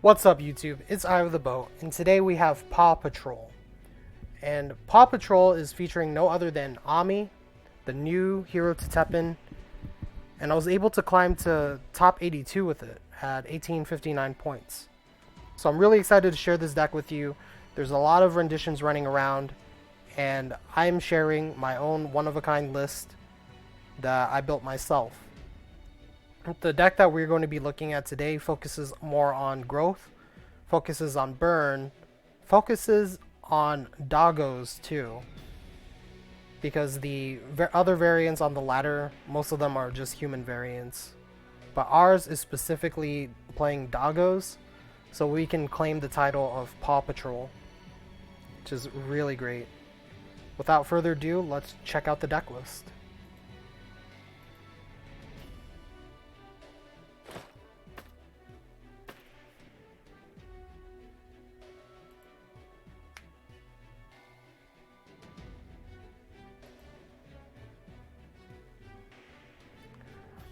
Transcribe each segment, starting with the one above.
What's up, YouTube? It's I with the Boat, and today we have Paw Patrol. And Paw Patrol is featuring no other than Ami, the new hero to TEPPEN, and I was able to climb to top 82 with it at 1859 points. So I'm really excited to share this deck with you. There's a lot of renditions running around, and I'm sharing my own one-of-a-kind list that I built myself. The deck that we're going to be looking at today focuses more on growth, focuses on burn, focuses on doggos too. Because the other variants on the ladder, most of them are just human variants. But ours is specifically playing doggos, so we can claim the title of Paw Patrol, which is really great. Without further ado, let's check out the deck list.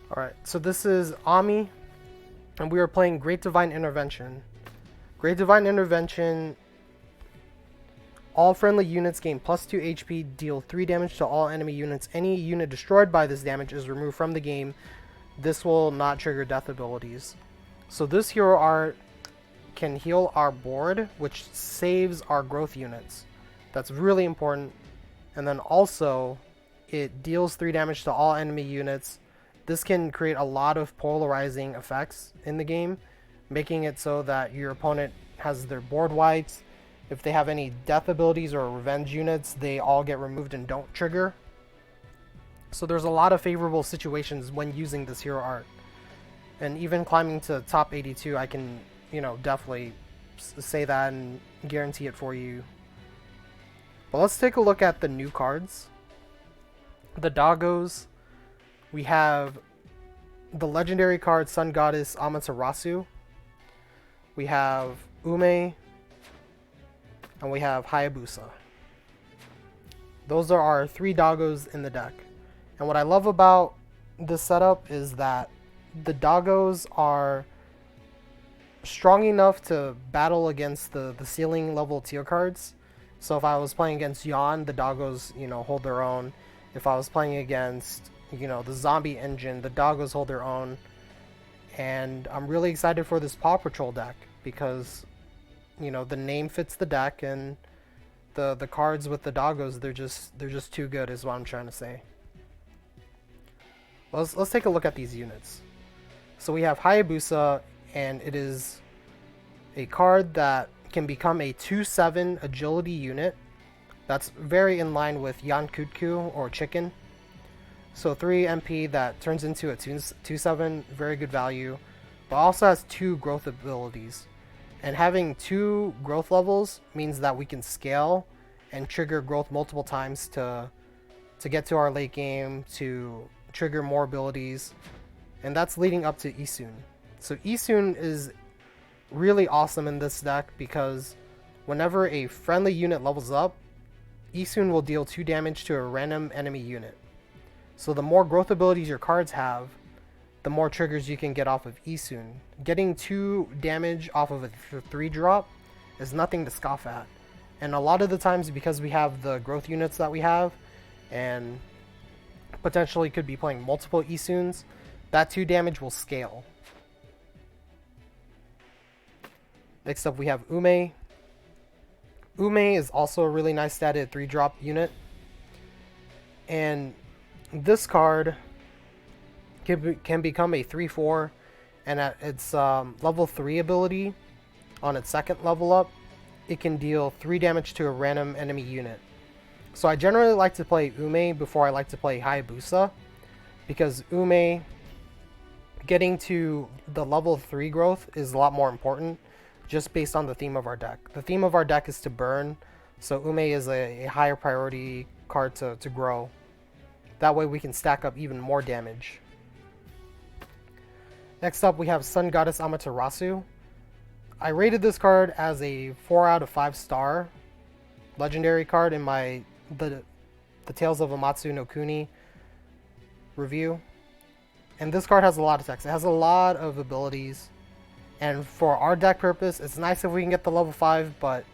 Alright, so this is Ami, and we are playing Great Divine Intervention. Great Divine Intervention, all friendly units gain plus 2 HP, deal 3 damage to all enemy units. Any unit destroyed by this damage is removed from the game. This will not trigger death abilities. So this hero art can heal our board, which saves our growth units. That's really important. And then also, it deals 3 damage to all enemy units. This can create a lot of polarizing effects in the game, making it so that your opponent has their board wiped. If they have any death abilities or revenge units, they all get removed and don't trigger. So there's a lot of favorable situations when using this hero art. And even climbing to top 82, I can, definitely say that and guarantee it for you. But let's take a look at the new cards. The doggos. We have the legendary card Sun Goddess Amaterasu. We have Ume. And we have Hayabusa. Those are our 3 doggos in the deck. And what I love about this setup is that the doggos are strong enough to battle against the ceiling level tier cards. So if I was playing against Yon, the doggos, hold their own. If I was playing against, the zombie engine, the doggos hold their own. And I'm really excited for this Paw Patrol deck because, the name fits the deck, and the cards with the doggos, they're just too good is what I'm trying to say. Let's take a look at these units. So we have Hayabusa, and it is a card that can become a 2/7 agility unit. That's very in line with Yankutku or Chicken. So 3 MP that turns into a 2/7, very good value, but also has 2 growth abilities. And having 2 growth levels means that we can scale and trigger growth multiple times to get to our late game, to trigger more abilities. And that's leading up to Isun. So Isun is really awesome in this deck because whenever a friendly unit levels up, Isun will deal 2 damage to a random enemy unit. So the more growth abilities your cards have, the more triggers you can get off of Isun. Getting 2 damage off of a 3 drop is nothing to scoff at. And a lot of the times, because we have the growth units that we have, and potentially could be playing multiple Isuns, that 2 damage will scale. Next up we have Ume. Ume is also a really nice statted 3 drop unit. And this card can become a 3/4, and at its level 3 ability, on its second level up, it can deal 3 damage to a random enemy unit. So I generally like to play Ume before I like to play Hayabusa, because Ume getting to the level 3 growth is a lot more important, just based on the theme of our deck. The theme of our deck is to burn, so Ume is a higher priority card to grow. That way we can stack up even more damage. Next up we have Sun Goddess Amaterasu. I rated this card as a 4 out of 5 star legendary card in my the Tales of Amatsu no Kuni review. And this card has a lot of text. It has a lot of abilities. And for our deck purpose, it's nice if we can get the level 5, but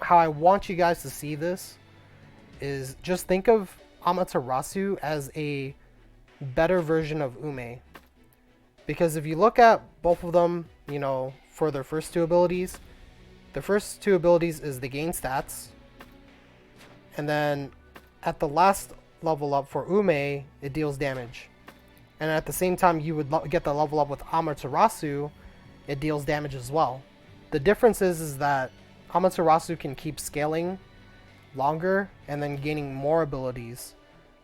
how I want you guys to see this is just think of Amaterasu as a better version of Ume. Because if you look at both of them, you know, for their first two abilities, the first two abilities is they gain stats. And then at the last level up for Ume, it deals damage. And at the same time you would get the level up with Amaterasu, it deals damage as well. The difference is that Amaterasu can keep scaling longer and then gaining more abilities.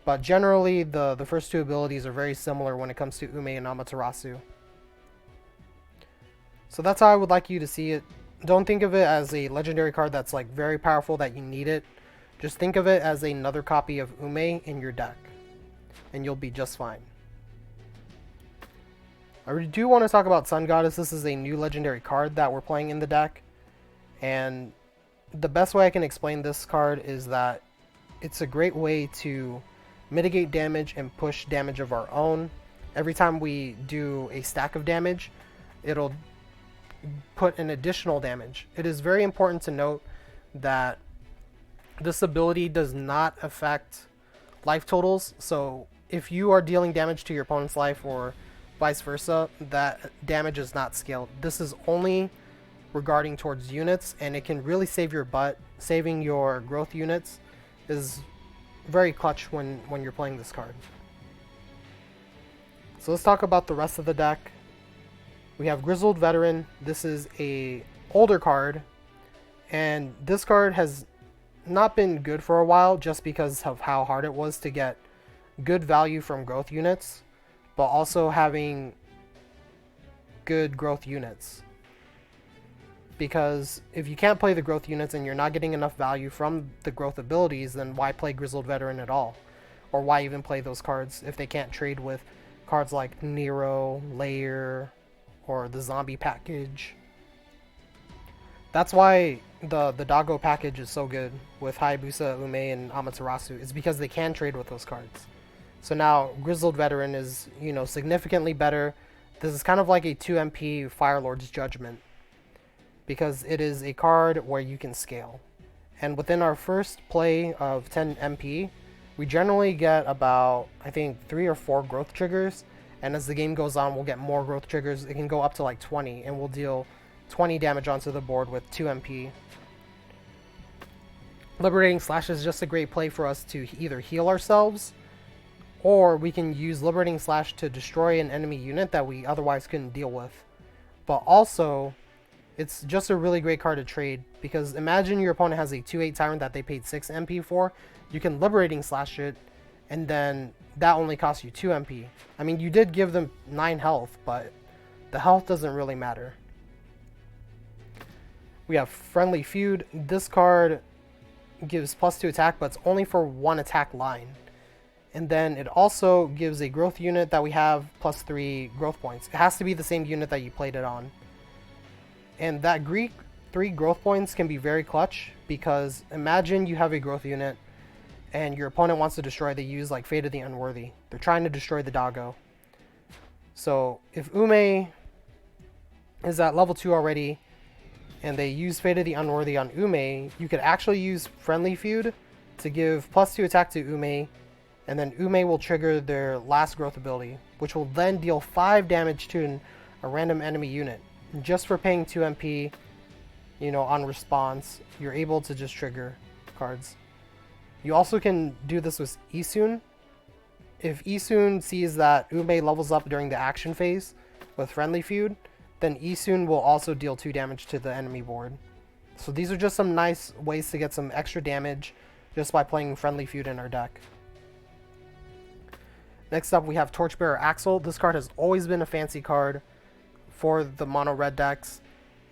But generally, the first two abilities are very similar when it comes to Ume and Amaterasu. So that's how I would like you to see it. Don't think of it as a legendary card that's like very powerful that you need it. Just think of it as another copy of Ume in your deck. And you'll be just fine. I do want to talk about Sun Goddess. This is a new legendary card that we're playing in the deck. And the best way I can explain this card is that it's a great way to mitigate damage and push damage of our own. Every time we do a stack of damage, it'll put an additional damage. It is very important to note that this ability does not affect life totals. So if you are dealing damage to your opponent's life or vice versa, that damage is not scaled. This is only regarding towards units, and it can really save your butt. Saving your growth units is very clutch when you're playing this card. So let's talk about the rest of the deck. We have Grizzled Veteran. This is a older card, and this card has not been good for a while just because of how hard it was to get good value from growth units, but also having good growth units. Because if you can't play the growth units and you're not getting enough value from the growth abilities, then why play Grizzled Veteran at all? Or why even play those cards if they can't trade with cards like Nero, Lair, or the Zombie package? That's why the Doggo package is so good with Hayabusa, Ume, and Amaterasu. It's because they can trade with those cards. So now Grizzled Veteran is, you know, significantly better. This is kind of like a 2 MP Firelord's Judgment, because it is a card where you can scale. And within our first play of 10 MP, we generally get about, I think, 3 or 4 growth triggers. And as the game goes on, we'll get more growth triggers. It can go up to like 20, and we'll deal 20 damage onto the board with 2 MP. Liberating Slash is just a great play for us to either heal ourselves, or we can use Liberating Slash to destroy an enemy unit that we otherwise couldn't deal with. But also, it's just a really great card to trade, because imagine your opponent has a 2/8 Tyrant that they paid 6 MP for. You can Liberating Slash it, and then that only costs you 2 MP. I mean, you did give them 9 health, but the health doesn't really matter. We have Friendly Feud. This card gives +2 attack, but it's only for 1 attack line. And then it also gives a growth unit that we have +3 growth points. It has to be the same unit that you played it on. And that 3 growth points can be very clutch, because imagine you have a growth unit and your opponent wants to destroy. They use like Fate of the Unworthy. They're trying to destroy the Doggo. So if Ume is at level 2 already and they use Fate of the Unworthy on Ume, you could actually use Friendly Feud to give +2 attack to Ume, and then Ume will trigger their last growth ability, which will then deal 5 damage to a random enemy unit. Just for paying 2 MP, you know, on response, you're able to just trigger cards. You also can do this with Isun. If Isun sees that Ume levels up during the action phase with Friendly Feud, then Isun will also deal 2 damage to the enemy board. So these are just some nice ways to get some extra damage just by playing Friendly Feud in our deck. Next up, we have Torchbearer Axel. This card has always been a fancy card for the mono red decks,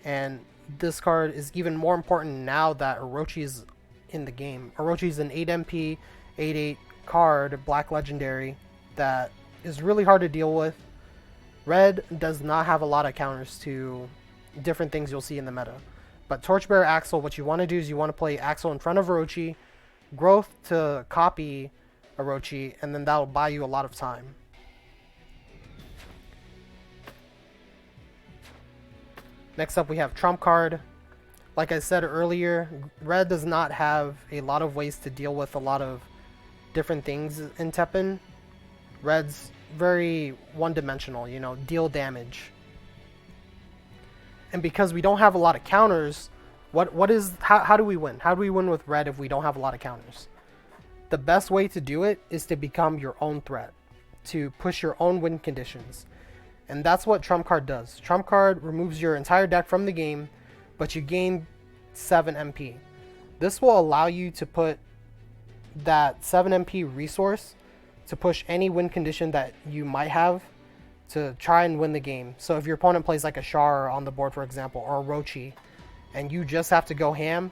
and this card is even more important now that Orochi is in the game. Orochi is an 8 MP, 8/8 card, black legendary, that is really hard to deal with. Red does not have a lot of counters to different things you'll see in the meta. But Torchbearer Axel, what you want to do is you want to play Axel in front of Orochi, growth to copy Orochi, and then that'll buy you a lot of time. Next up we have Trump Card. Like I said earlier, red does not have a lot of ways to deal with a lot of different things in TEPPEN. Red's very one-dimensional, you know, deal damage. And because we don't have a lot of counters, how do we win? How do we win with red if we don't have a lot of counters? The best way to do it is to become your own threat, to push your own win conditions. And that's what Trump Card does. Trump Card removes your entire deck from the game, but you gain 7 MP. This will allow you to put that 7 MP resource to push any win condition that you might have to try and win the game. So if your opponent plays like a Char on the board, for example, or a Rochi, and you just have to go ham,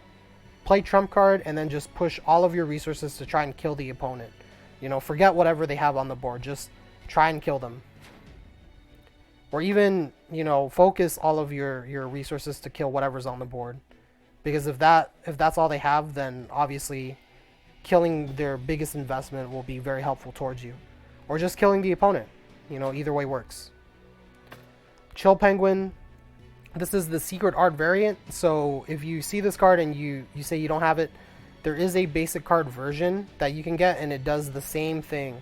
play Trump Card and then just push all of your resources to try and kill the opponent. You know, forget whatever they have on the board, just try and kill them. Or even, you know, focus all of your resources to kill whatever's on the board. Because if that's all they have, then obviously killing their biggest investment will be very helpful towards you. Or just killing the opponent. You know, either way works. Chill Penguin. This is the secret art variant. So if you see this card and you say you don't have it, there is a basic card version that you can get and it does the same thing.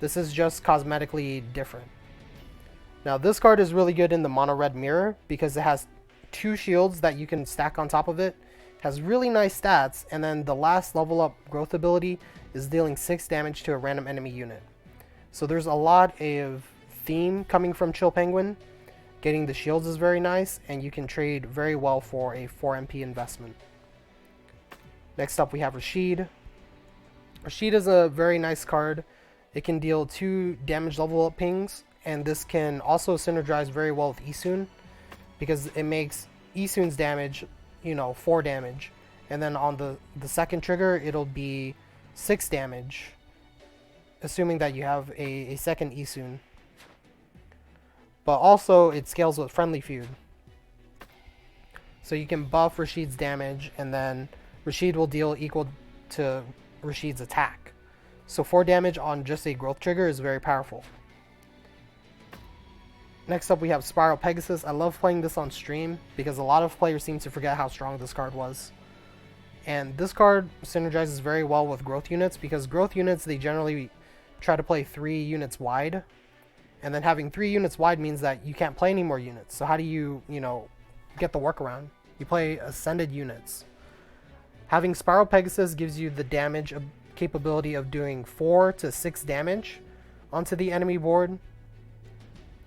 This is just cosmetically different. Now this card is really good in the mono red mirror because it has 2 shields that you can stack on top of it. It has really nice stats, and then the last level up growth ability is dealing 6 damage to a random enemy unit. So there's a lot of theme coming from Chill Penguin. Getting the shields is very nice, and you can trade very well for a 4 MP investment. Next up we have Rashid. Rashid is a very nice card. It can deal 2 damage level up pings, and this can also synergize very well with Isun because it makes Isun's damage, you know, 4 damage, and then on the second trigger it'll be 6 damage, assuming that you have a second Isun. But also it scales with Friendly Feud, so you can buff Rashid's damage and then Rashid will deal equal to Rashid's attack. So 4 damage on just a growth trigger is very powerful. Next up we have Spiral Pegasus. I love playing this on stream because a lot of players seem to forget how strong this card was. And this card synergizes very well with growth units because growth units, they generally try to play 3 units wide. And then having 3 units wide means that you can't play any more units. So how do you know, get the workaround? You play ascended units. Having Spiral Pegasus gives you the damage capability of doing 4 to 6 damage onto the enemy board.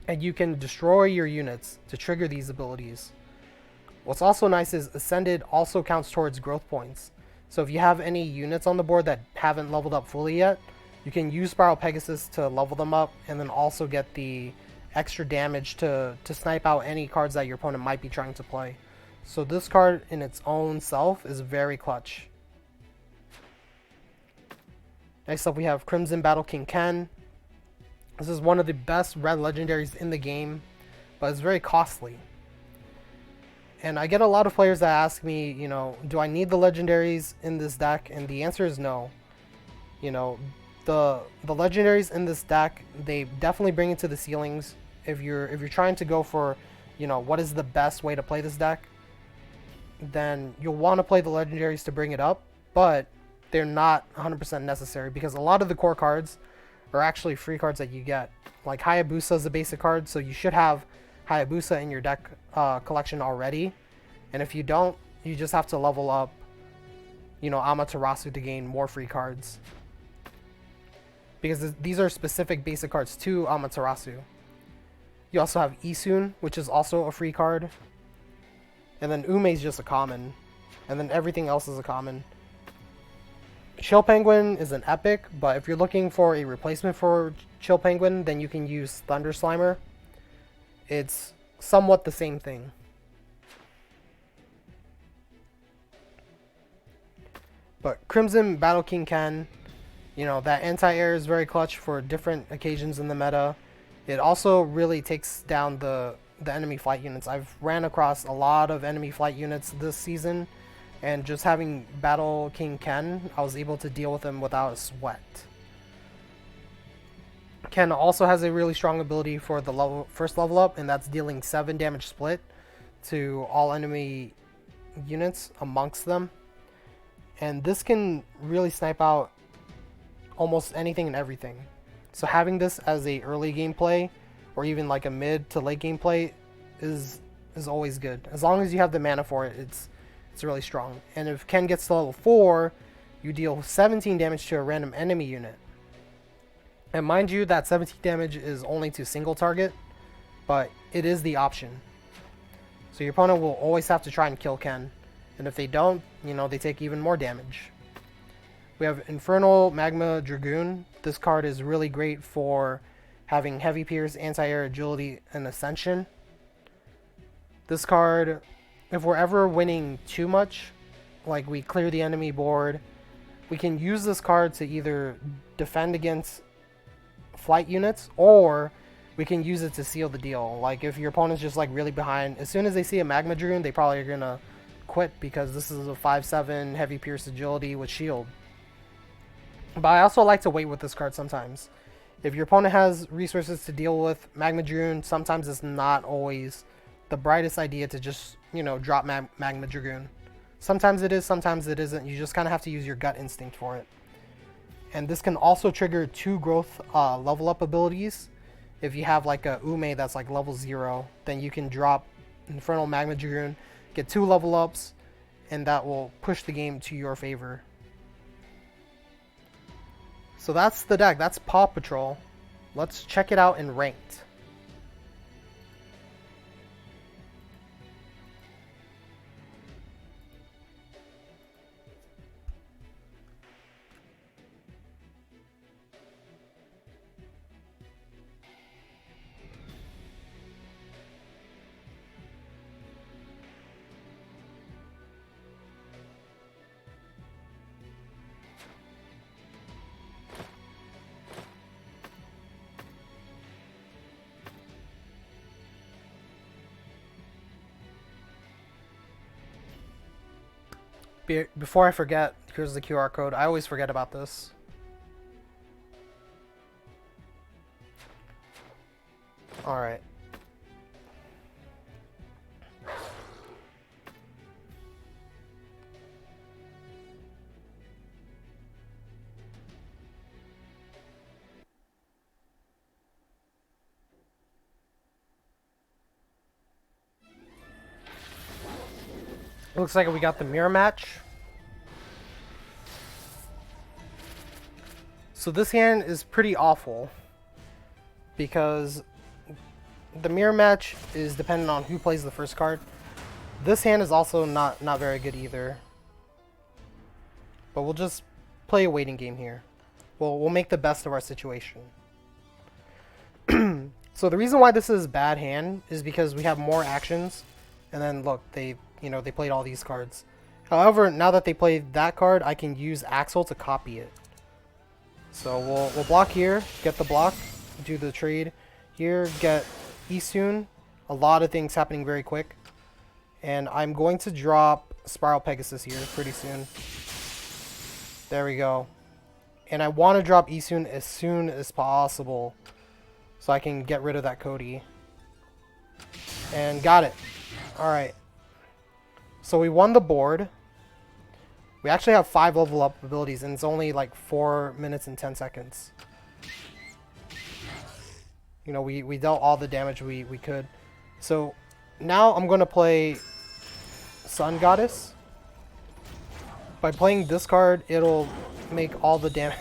And you can destroy your units to trigger these abilities. What's also nice is Ascended also counts towards growth points. So if you have any units on the board that haven't leveled up fully yet, you can use Spiral Pegasus to level them up and then also get the extra damage to snipe out any cards that your opponent might be trying to play. So this card in its own self is very clutch. Next up we have Crimson Battle King Ken. This is one of the best red legendaries in the game, but it's very costly. And I get a lot of players that ask me, you know, do I need the legendaries in this deck? And the answer is no. You know, the legendaries in this deck, they definitely bring it to the ceilings. If you're trying to go for, you know, what is the best way to play this deck, then you'll want to play the legendaries to bring it up, but they're not 100% necessary because a lot of the core cards are actually free cards that you get. Like Hayabusa is a basic card, so you should have Hayabusa in your deck collection already. And if you don't, you just have to level up, you know, Amaterasu to gain more free cards. Because these are specific basic cards to Amaterasu. You also have Isun, which is also a free card. And then Ume is just a common. And then everything else is a common. Chill Penguin is an epic, but if you're looking for a replacement for Chill Penguin, then you can use Thunder Slimer. It's somewhat the same thing. But Crimson Battle King Ken, you know, that anti-air is very clutch for different occasions in the meta. It also really takes down the enemy flight units. I've ran across a lot of enemy flight units this season, and just having Battle King Ken, I was able to deal with him without a sweat. Ken also has a really strong ability for the first level up, and that's dealing 7 damage split. to all enemy units amongst them. And this can really snipe out almost anything and everything. So having this as a early gameplay, or even like a mid to late gameplay, is always good. As long as you have the mana for it, it's really strong. And if Ken gets to level 4, you deal 17 damage to a random enemy unit. And mind you, that 17 damage is only to single target, but it is the option. So your opponent will always have to try and kill Ken. And if they don't, you know, they take even more damage. We have Infernal Magma Dragoon. This card is really great for having Heavy Pierce, Anti-Air, Agility, and Ascension. This card, if we're ever winning too much, like we clear the enemy board, we can use this card to either defend against flight units, or we can use it to seal the deal. Like if your opponent's just like really behind, as soon as they see a Magma Dragoon, they probably are gonna quit because this is a 5/7 Heavy Pierce Agility with shield. But I also like to wait with this card sometimes. If your opponent has resources to deal with Magma Dragoon, sometimes it's not always the brightest idea to just, you know, drop Magma Dragoon. Sometimes it is, sometimes it isn't. You just kind of have to use your gut instinct for it. And this can also trigger 2 growth level up abilities. If you have like a Ume that's like level 0, then you can drop Infernal Magma Dragoon, get 2 level ups, and that will push the game to your favor. So that's the deck. That's Paw Patrol. Let's check it out in ranked. Before I forget, here's the QR code. I always forget about this. Alright. Looks like we got the mirror match. So this hand is pretty awful because the mirror match is dependent on who plays the first card. This hand is also not very good either. But we'll just play a waiting game here. We'll make the best of our situation. So the reason why this is a bad hand is because we have more actions, and then look, they played all these cards. However, now that they played that card, I can use Axel to copy it. So we'll block here, get the block, do the trade here, get Isun. A lot of things happening very quick. And I'm going to drop Spiral Pegasus here pretty soon. There we go. And I want to drop Isun as soon as possible so I can get rid of that Cody. And got it. Alright. So we won the board. We actually have 5 level up abilities, and it's only like 4 minutes and 10 seconds. You know, we dealt all the damage we could. So now I'm going to play Sun Goddess. By playing this card, it'll make all the damage.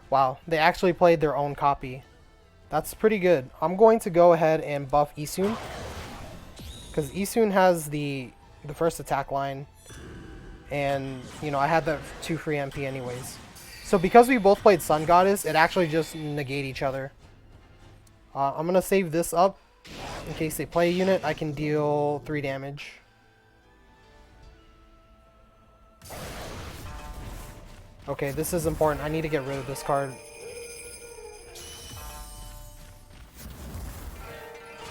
Wow, they actually played their own copy. That's pretty good. I'm going to go ahead and buff Isun, because Isun has the first attack line, and you know I had that 2 free MP anyways. So because we both played Sun Goddess, it actually just negate each other. I'm gonna save this up in case they play a unit. I can deal 3 damage. Okay, this is important. I need to get rid of this card.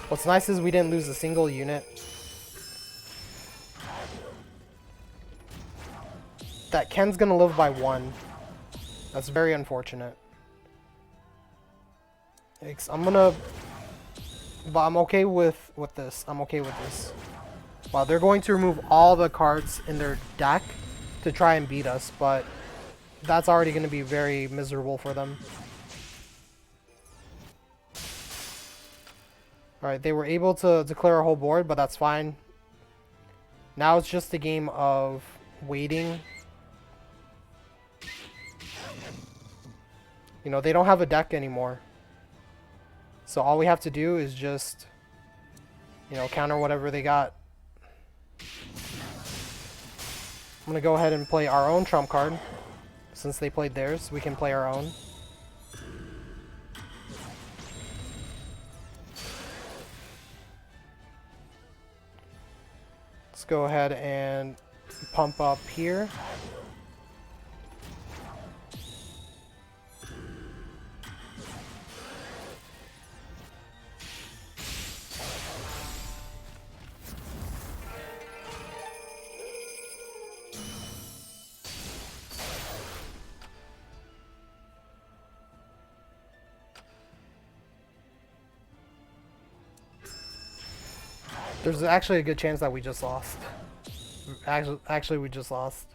What's nice is we didn't lose a single unit. That Ken's gonna live by 1. That's very unfortunate. But I'm okay with this. I'm okay with this. Wow, they're going to remove all the cards in their deck to try and beat us, but that's already going to be very miserable for them. Alright, they were able to clear our whole board, but that's fine. Now it's just a game of waiting. You know, they don't have a deck anymore. So all we have to do is just, you know, counter whatever they got. I'm going to go ahead and play our own trump card. Since they played theirs, we can play our own. Let's go ahead and pump up here. There's actually a good chance that we just lost. Actually, we just lost.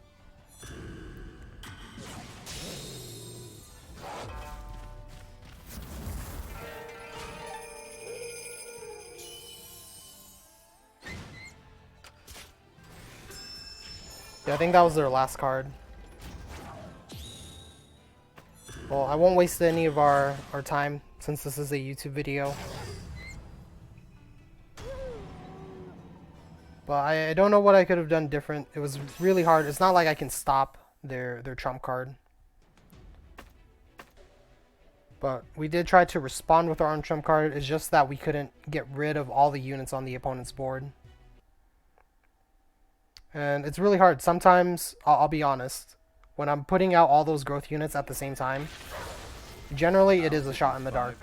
Yeah, I think that was their last card. Well, I won't waste any of our time since this is a YouTube video. But I don't know what I could have done different. It was really hard. It's not like I can stop their trump card. But we did try to respond with our own trump card. It's just that we couldn't get rid of all the units on the opponent's board. And it's really hard. Sometimes, I'll be honest, when I'm putting out all those growth units at the same time, generally it is a shot in the dark.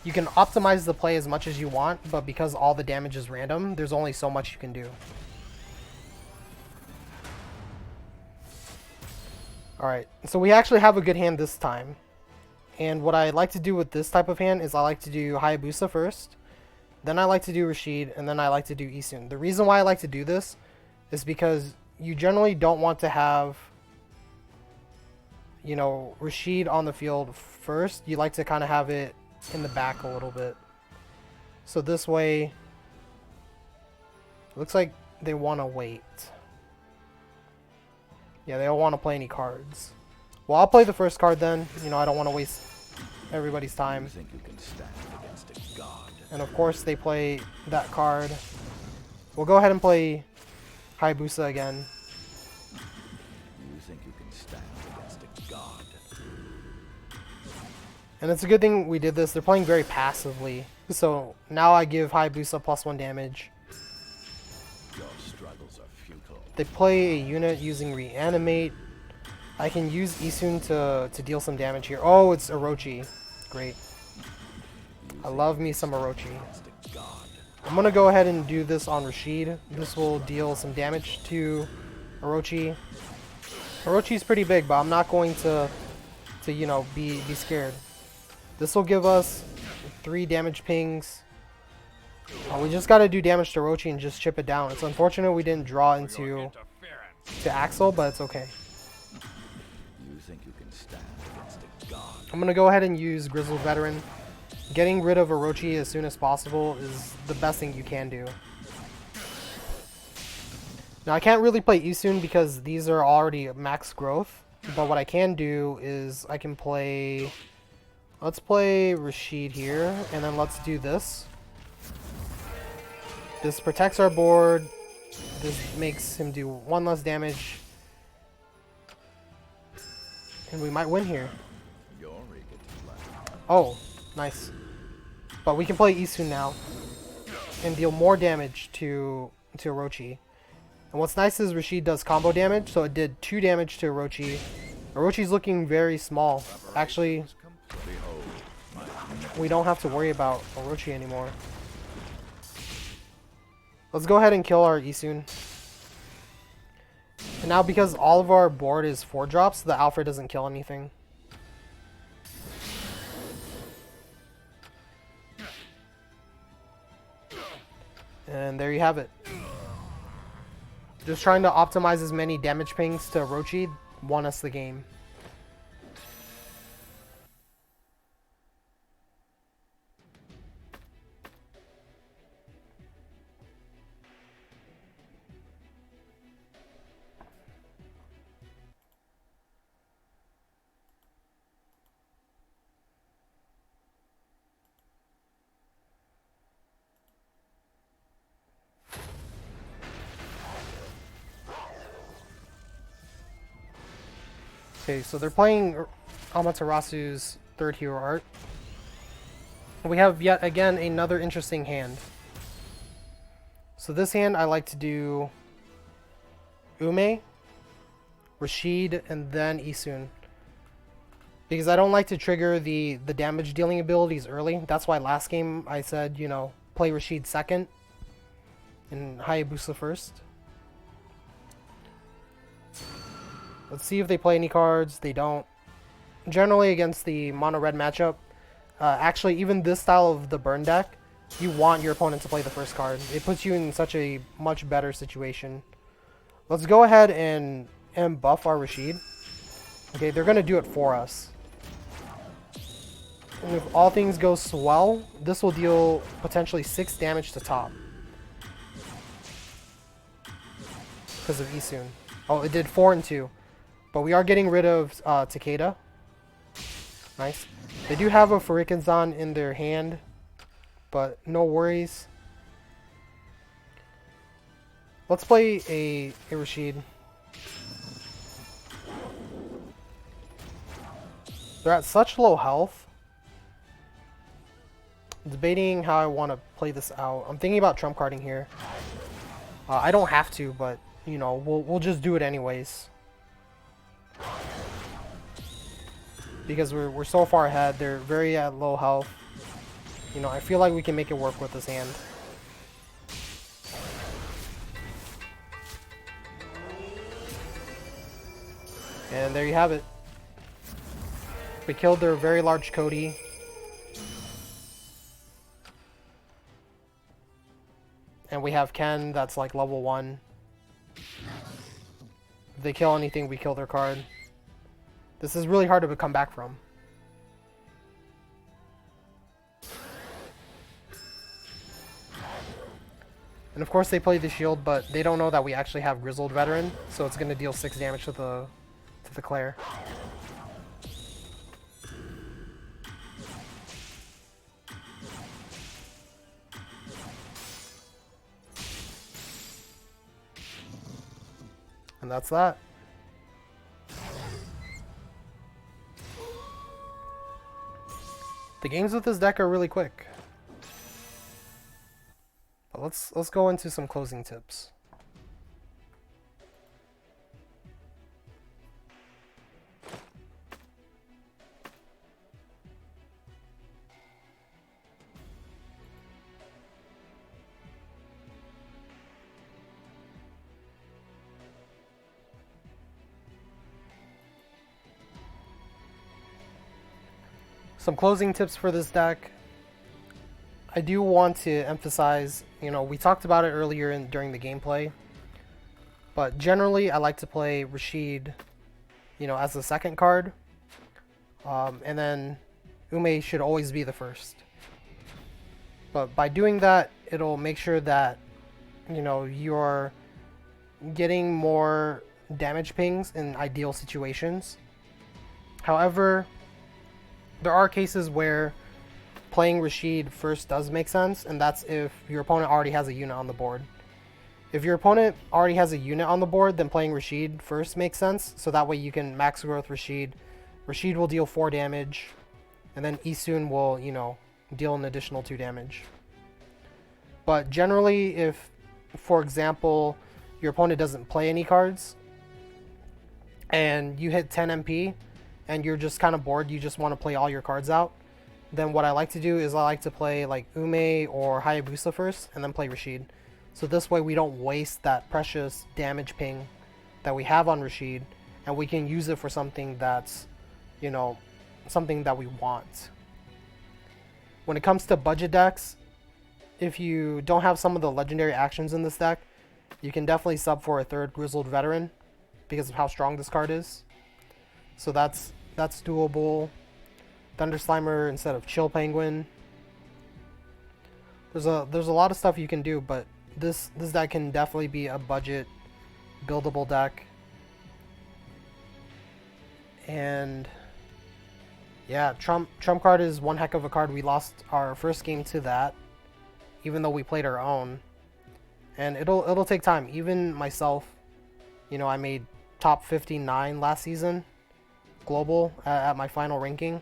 You can optimize the play as much as you want, but because all the damage is random, there's only so much you can do. Alright, so we actually have a good hand this time. And what I like to do with this type of hand is I like to do Hayabusa first, then I like to do Rashid, and then I like to do Isun. The reason why I like to do this is because you generally don't want to have, you know, Rashid on the field first. You like to kind of have it in the back a little bit. So this way, it looks like they want to wait. Yeah, they don't want to play any cards. Well, I'll play the first card then. You know, I don't want to waste everybody's time. And of course, they play that card. We'll go ahead and play Hayabusa again. You think you can stand against a god? And it's a good thing we did this. They're playing very passively. So now I give Hayabusa +1 damage. Your struggles are futile. They play a unit using Reanimate. I can use Isun to deal some damage here. Oh, it's Orochi. Great. I love me some Orochi. I'm going to go ahead and do this on Rashid. This will deal some damage to Orochi. Orochi's pretty big, but I'm not going to you know, be scared. This will give us 3 damage pings. We just got to do damage to Orochi and just chip it down. It's unfortunate we didn't draw into Axel, but it's okay. You think you can stand against a god? I'm going to go ahead and use Grizzled Veteran. Getting rid of Orochi as soon as possible is the best thing you can do. Now I can't really play Isun because these are already max growth, but what I can do is I can play... Let's play Rashid here, and then let's do this. This protects our board. This makes him do 1 less damage. And we might win here. Oh, nice. But we can play Isun now and deal more damage to Orochi. And what's nice is Rashid does combo damage, so it did 2 damage to Orochi. Orochi's looking very small. Actually, we don't have to worry about Orochi anymore. Let's go ahead and kill our Isun. And now because all of our board is 4 drops, the Alfred doesn't kill anything. And there you have it. Just trying to optimize as many damage pings to Orochi won us the game. Okay, so they're playing Amaterasu's third hero art. We have yet again another interesting hand. So this hand I like to do Ume, Rashid, and then Isun. Because I don't like to trigger the damage dealing abilities early. That's why last game I said, you know, play Rashid second and Hayabusa first. Let's see if they play any cards. They don't. Generally against the mono red matchup, actually even this style of the burn deck, you want your opponent to play the first card. It puts you in such a much better situation. Let's go ahead and buff our Rashid. Okay, they're going to do it for us. And if all things go well, this will deal potentially 6 damage to top. Because of Isun. Oh, it did 4 and 2. But we are getting rid of Takeda. Nice. They do have a Furikenzan in their hand, but no worries. Let's play a Rashid. They're at such low health. Debating how I want to play this out. I'm thinking about trump carding here. I don't have to, but you know, we'll just do it anyways. Because we're so far ahead, they're very at low health. You know, I feel like we can make it work with this hand. And there you have it. We killed their very large Cody. And we have Ken that's like level 1. If they kill anything, we kill their card. This is really hard to come back from. And of course they play the shield, but they don't know that we actually have Grizzled Veteran, so it's going to deal 6 damage to the Claire. And that's that. The games with this deck are really quick. But let's go into some closing tips. Some closing tips for this deck. I do want to emphasize, you know, we talked about it earlier during the gameplay, but generally I like to play Rashid, you know, as the second card, and then Ume should always be the first. But by doing that, it'll make sure that, you know, you're getting more damage pings in ideal situations. However, there are cases where playing Rashid first does make sense, and that's if your opponent already has a unit on the board. If your opponent already has a unit on the board, then playing Rashid first makes sense, so that way you can max growth Rashid. Rashid will deal 4 damage, and then Isun will, you know, deal an additional 2 damage. But generally, if, for example, your opponent doesn't play any cards, and you hit 10 MP, and you're just kind of bored, you just want to play all your cards out, then what I like to do is I like to play like Ume or Hayabusa first, and then play Rashid. So this way we don't waste that precious damage ping that we have on Rashid, and we can use it for something that's, you know, something that we want. When it comes to budget decks, if you don't have some of the legendary actions in this deck, you can definitely sub for a third Grizzled Veteran because of how strong this card is. So that's doable. Thunder Slimer instead of Chill Penguin. There's a lot of stuff you can do, but this deck can definitely be a budget buildable deck. And yeah, Trump card is one heck of a card. We lost our first game to that, even though we played our own. And it'll take time. Even myself, you know, I made top 59 last season, global, at my final ranking,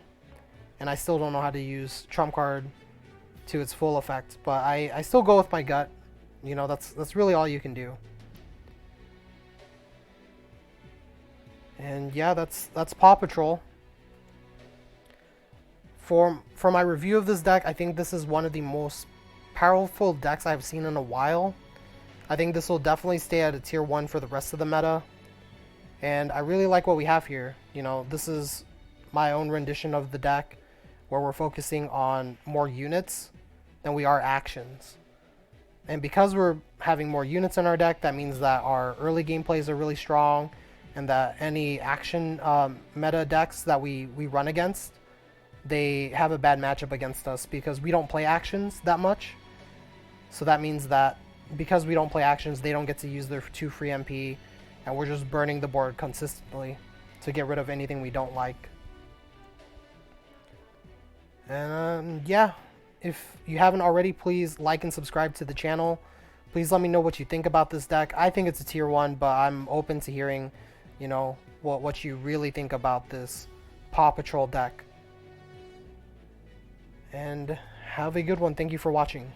and I still don't know how to use Trump card to its full effect. But I still go with my gut. You know, that's really all you can do. And yeah, that's Paw Patrol. For my review of this deck, I think this is one of the most powerful decks I've seen in a while. I think this will definitely stay at a tier 1 for the rest of the meta. And I really like what we have here. You know, this is my own rendition of the deck where we're focusing on more units than we are actions. And because we're having more units in our deck, that means that our early game plays are really strong, and that any action meta decks that we run against, they have a bad matchup against us because we don't play actions that much. So that means that because we don't play actions, they don't get to use their 2 free MP, and we're just burning the board consistently to get rid of anything we don't like. And yeah, if you haven't already, please like and subscribe to the channel. Please let me know what you think about this deck. I think it's a tier 1, but I'm open to hearing, you know, what you really think about this Paw Patrol deck. And have a good one. Thank you for watching.